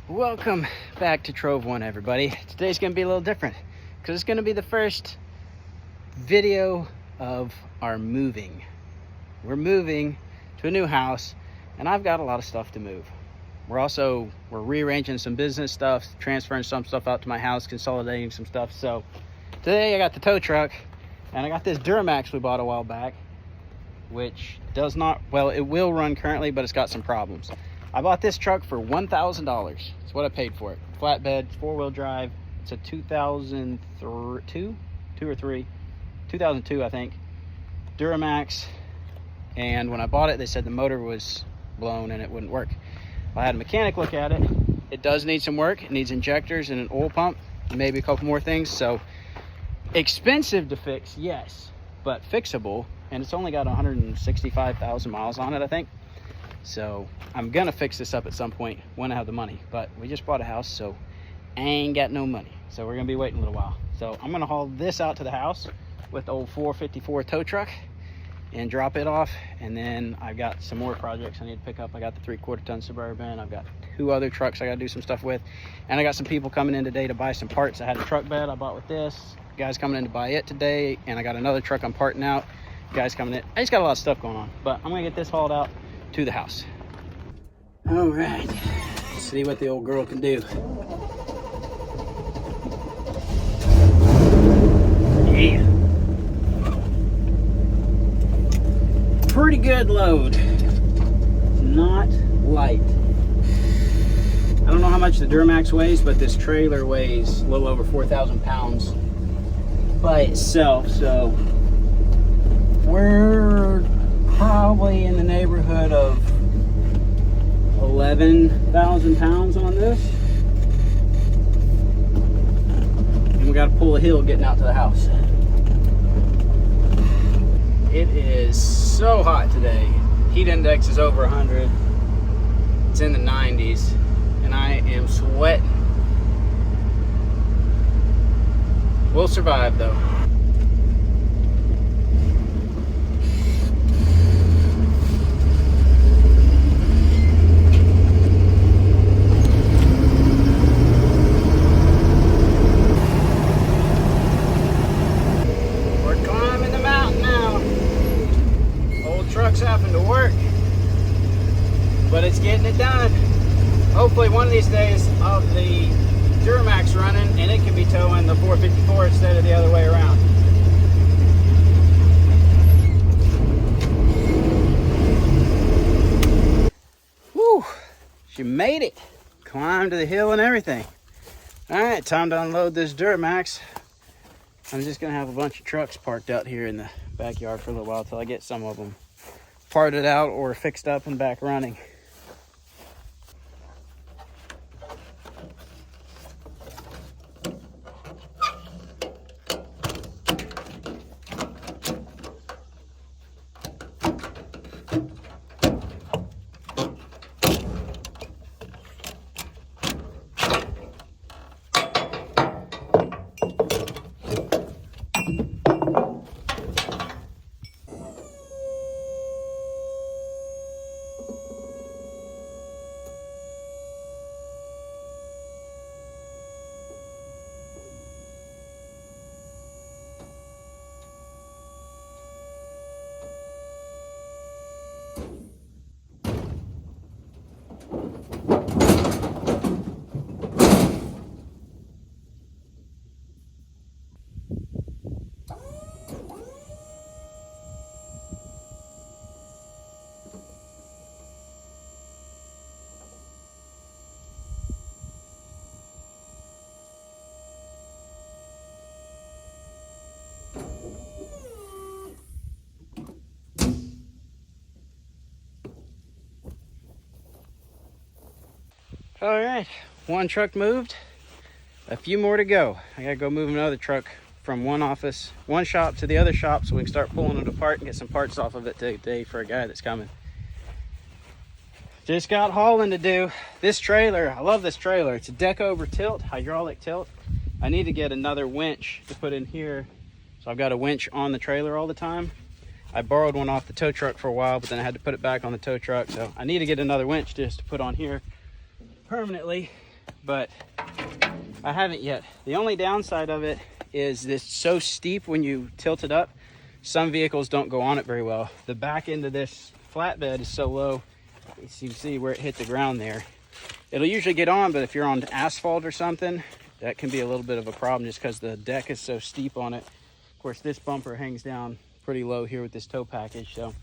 Welcome back to Trove One, everybody. Today's gonna be a little different because it's gonna be the first video of our moving. We're moving to a new house and I've got a lot of stuff to move. We're rearranging some business stuff, transferring some stuff out to my house, consolidating some stuff. So today I got the tow truck and I got this Duramax we bought a while back, which does not, well, it will run currently, but it's got some problems. I bought this truck for $1,000. It's what I paid for it. Flatbed, four-wheel drive. It's a 2002, I think. Duramax. And when I bought it, they said the motor was blown and it wouldn't work. I had a mechanic look at it. It does need some work. It needs injectors and an oil pump, and maybe a couple more things. So expensive to fix, yes, but fixable. And it's only got 165,000 miles on it, I think. So I'm gonna fix this up at some point when I have the money, but we just bought a house, so I ain't got no money. So we're gonna be waiting a little while. So I'm gonna haul this out to the house with the old 454 tow truck and drop it off. And then I've got some more projects I need to pick up. I got the 3/4 ton Suburban. I've got 2 other trucks I gotta do some stuff with. And I got some people coming in today to buy some parts. I had a truck bed I bought with this. Guys coming in to buy it today. And I got another truck I'm parting out. Guys coming in. I just got a lot of stuff going on, but I'm gonna get this hauled out to the house. All right, let's see what the old girl can do. Yeah. Pretty good load. Not light. I don't know how much the Duramax weighs, but this trailer weighs a little over 4,000 pounds by itself. So we're probably in the neighborhood of 11,000 pounds on this. And we got to pull a hill getting out to the house. It is so hot today. Heat index is over 100. It's in the 90s and I am sweating. We'll survive though. Having to work, but it's getting it done. Hopefully one of these days I'll have the Duramax running and it can be towing the 454 instead of the other way around. Woo! She made it. Climbed to the hill and everything. All right, time to unload this Duramax. I'm just gonna have a bunch of trucks parked out here in the backyard for a little while till I get some of them parted out or fixed up and back running. All right, one truck moved, a few more to go. I gotta go move another truck from one shop to the other shop so we can start pulling it apart and get some parts off of it today for a guy that's coming. Just got hauling to do. This trailer, I love this trailer. It's a deck over tilt, hydraulic tilt. I need to get another winch to put in here. So I've got a winch on the trailer all the time. I borrowed one off the tow truck for a while, but then I had to put it back on the tow truck. So I need to get another winch just to put on here permanently. but I haven't yet. The only downside of it is this so steep when you tilt it up. Some vehicles don't go on it very well. The back end of this flatbed is so low, as you can see where it hit the ground there. It'll usually get on, but if you're on asphalt or something, that can be a little bit of a problem just because the deck is so steep on it. Of course, this bumper hangs down pretty low here with this tow package, so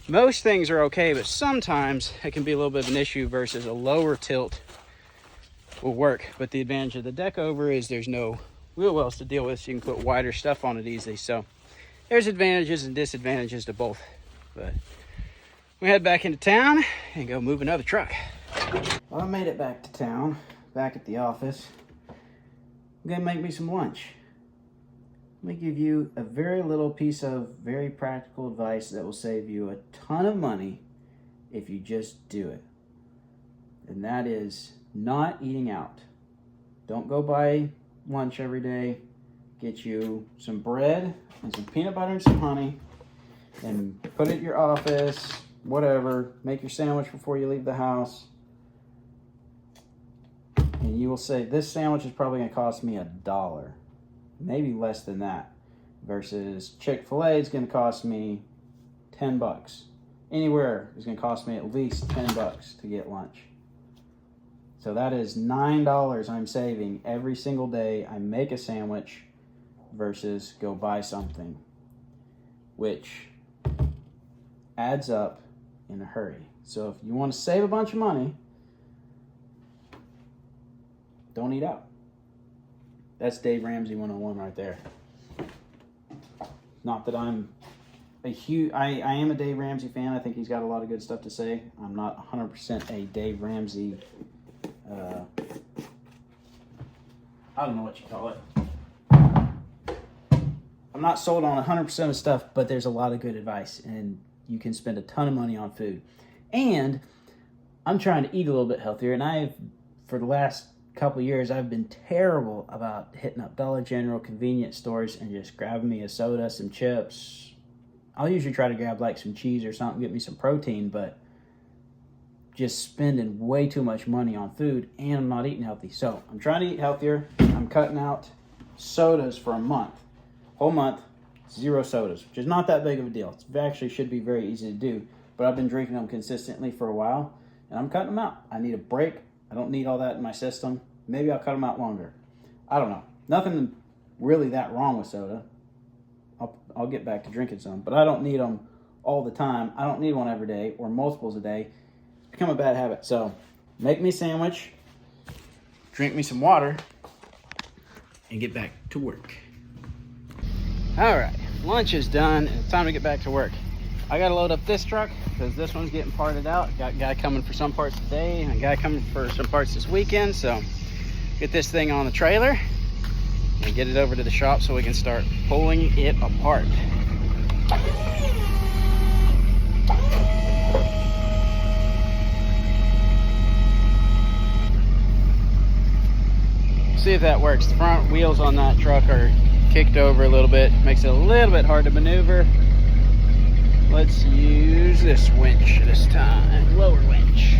most things are okay, but sometimes it can be a little bit of an issue versus a lower tilt will work. But the advantage of the deck over is there's no wheel wells to deal with, so you can put wider stuff on it easily. So there's advantages and disadvantages to both. But we head back into town and go move another truck. Well, I made it back to town, back at the office. I'm gonna make me some lunch. Let me give you a very little piece of very practical advice that will save you a ton of money if you just do it. And that is not eating out. Don't go buy lunch every day. Get you some bread and some peanut butter and some honey and put it in your office, whatever. Make your sandwich before you leave the house. And you will say, this sandwich is probably gonna cost me $1. Maybe less than that, versus Chick-fil-A is going to cost me 10 bucks. Anywhere is going to cost me at least 10 bucks to get lunch. So that is $9 I'm saving every single day I make a sandwich versus go buy something, which adds up in a hurry. So if you want to save a bunch of money, don't eat out. That's Dave Ramsey 101 right there. Not that I'm a huge... I am a Dave Ramsey fan. I think he's got a lot of good stuff to say. I'm not 100% a Dave Ramsey... I don't know what you call it. I'm not sold on 100% of stuff, but there's a lot of good advice, and you can spend a ton of money on food. And I'm trying to eat a little bit healthier, and I've, for the last couple years, I've been terrible about hitting up Dollar General convenience stores and just grabbing me a soda, some chips. I'll usually try to grab like some cheese or something, get me some protein, but just spending way too much money on food, and I'm not eating healthy. So I'm trying to eat healthier. I'm cutting out sodas for a month. Whole month, 0 sodas, which is not that big of a deal. It actually should be very easy to do, but I've been drinking them consistently for a while, and I'm cutting them out. I need a break. I don't need all that in my system. Maybe I'll cut them out longer. I don't know. Nothing really that wrong with soda. I'll get back to drinking some, but I don't need them all the time. I don't need one every day or multiples a day. It's become a bad habit. So make me a sandwich, drink me some water, and get back to work. All right, lunch is done, and it's time to get back to work. I gotta load up this truck because this one's getting parted out. Got a guy coming for some parts today and a guy coming for some parts this weekend. So get this thing on the trailer and get it over to the shop so we can start pulling it apart. See if that works. The front wheels on that truck are kicked over a little bit. Makes it a little bit hard to maneuver. Let's use this winch this time. Lower winch.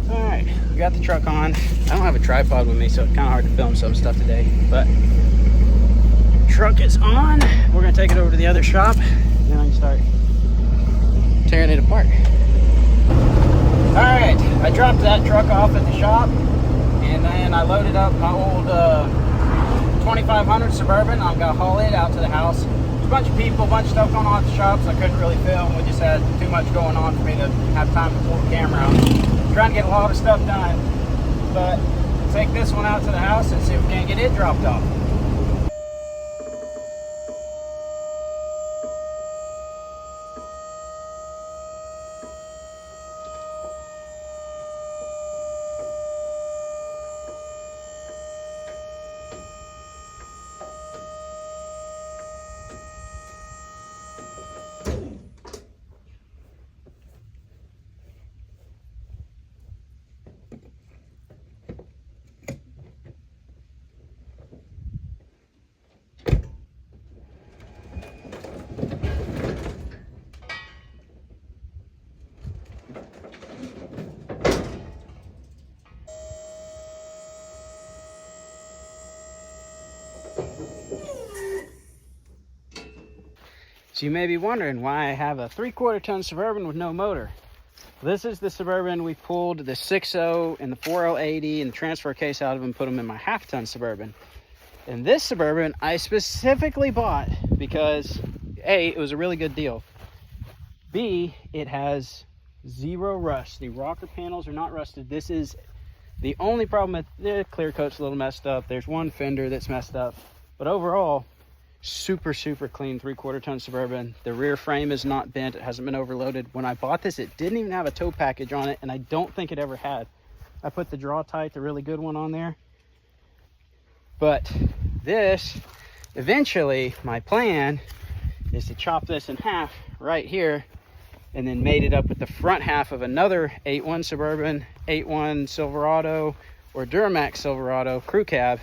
Alright, we got the truck on. I don't have a tripod with me, so it's kind of hard to film some stuff today. But truck is on. We're going to take it over to the other shop. Then I can start tearing it apart. Alright, I dropped that truck off at the shop. And then I loaded up my old 2500 Suburban. I'm gonna haul it out to the house. There's a bunch of people, a bunch of stuff going on at the shop, so I couldn't really film. We just had too much going on for me to have time to pull the camera out. Trying to get a lot of stuff done, but take this one out to the house and see if we can't get it dropped off. So you may be wondering why I have a 3/4 ton Suburban with no motor. This is the Suburban we pulled the 6.0 and the 4L80 and the transfer case out of and put them in my 1/2 ton Suburban. And this Suburban I specifically bought because A, it was a really good deal. B, it has zero rust. The rocker panels are not rusted. This is the only problem with the clear coat's a little messed up. There's one fender that's messed up, but overall, super clean 3/4 ton Suburban. The rear frame is not bent. It hasn't been overloaded. When I bought this, it didn't even have a tow package on it, and I don't think it ever had. I put the Draw-Tite, the really good one, on there. But this, eventually, my plan is to chop this in half right here, and then mate it up with the front half of another 8.1 Suburban, 8.1 Silverado, or Duramax Silverado crew cab,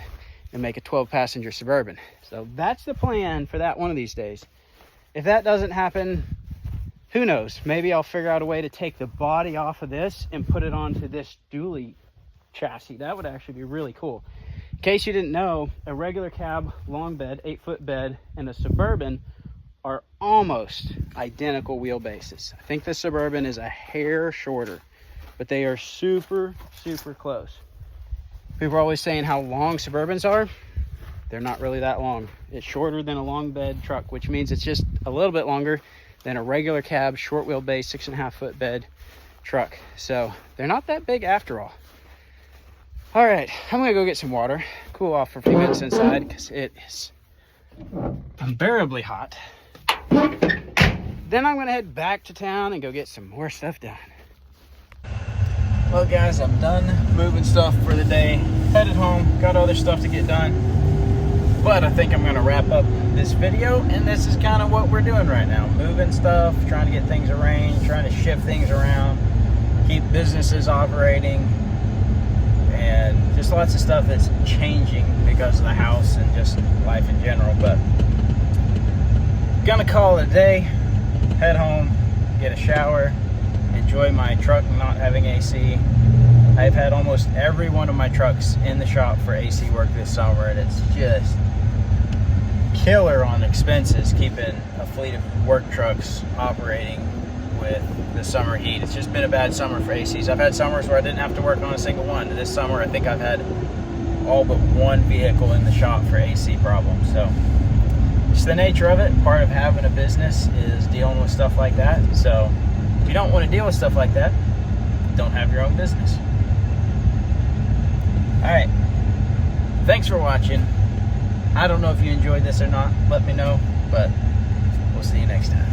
and make a 12-passenger Suburban. So that's the plan for that one of these days. If that doesn't happen, who knows? Maybe I'll figure out a way to take the body off of this and put it onto this dually chassis. That would actually be really cool. In case you didn't know, a regular cab long bed, 8-foot bed, and a Suburban are almost identical wheelbases. I think the Suburban is a hair shorter, but they are super close. People are always saying how long Suburbans are. They're not really that long. It's shorter than a long bed truck, which means it's just a little bit longer than a regular cab, short wheelbase, 6.5-foot bed truck. So they're not that big after all. All right, I'm gonna go get some water, cool off for a few minutes inside because it is unbearably hot. Then I'm gonna head back to town and go get some more stuff done. Well guys, I'm done moving stuff for the day. Headed home, got other stuff to get done. But I think I'm gonna wrap up this video, and this is kind of what we're doing right now. Moving stuff, trying to get things arranged, trying to shift things around, keep businesses operating, and just lots of stuff that's changing because of the house and just life in general. But gonna call it a day, head home, get a shower, enjoy my truck not having AC. I've had almost every one of my trucks in the shop for AC work this summer, and it's just killer on expenses keeping a fleet of work trucks operating with the summer heat. It's just been a bad summer for ACs. I've had summers where I didn't have to work on a single one. This summer I think I've had all but one vehicle in the shop for AC problems. So it's the nature of it. Part of having a business is dealing with stuff like that. So if you don't want to deal with stuff like that, don't have your own business. Alright, thanks for watching. I don't know if you enjoyed this or not. Let me know, but we'll see you next time.